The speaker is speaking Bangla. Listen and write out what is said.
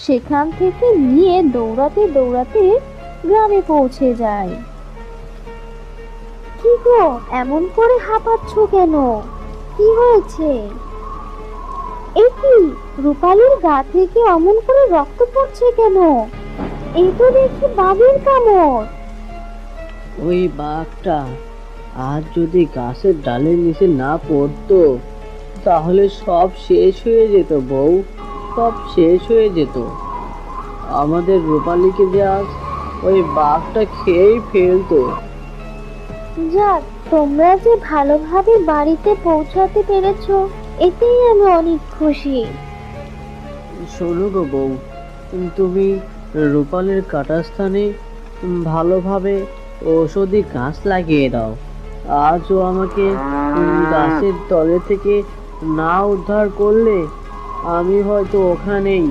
সেখান থেকে নিয়ে দৌড়াতে দৌড়াতে গ্রামে পৌঁছে যায়। কি গো, এমন করে হাঁপাচ্ছ কেন? কি হয়েছে? এ কি, রূপালীর গা থেকে অমন করে রক্ত পড়ছে কেন? এই তো দেখি বাঘের কামড়। ওই বাঘটা আজ যদি গাছের ডালের নিচে না পড়তো তাহলে সব শেষ হয়ে যেত বউ, সব শেষ হয়ে যেত। আমাদের রূপালীকে যে আজ ওই বাঘটা খেয়েই ফেলতো। যাক, তোমরা যে ভালোভাবে বাড়িতে পৌঁছাতে পেরেছো, এতেই আমি অনেক খুশি। শোনো গো বউ, তুমি রূপালীর কাটা স্থানে ভালোভাবে ঔষধি গাছ লাগিয়ে দাও। আজও আমাকে গাছের তলে থেকে না উদ্ধার করলে আমি হয়তো ওখানেই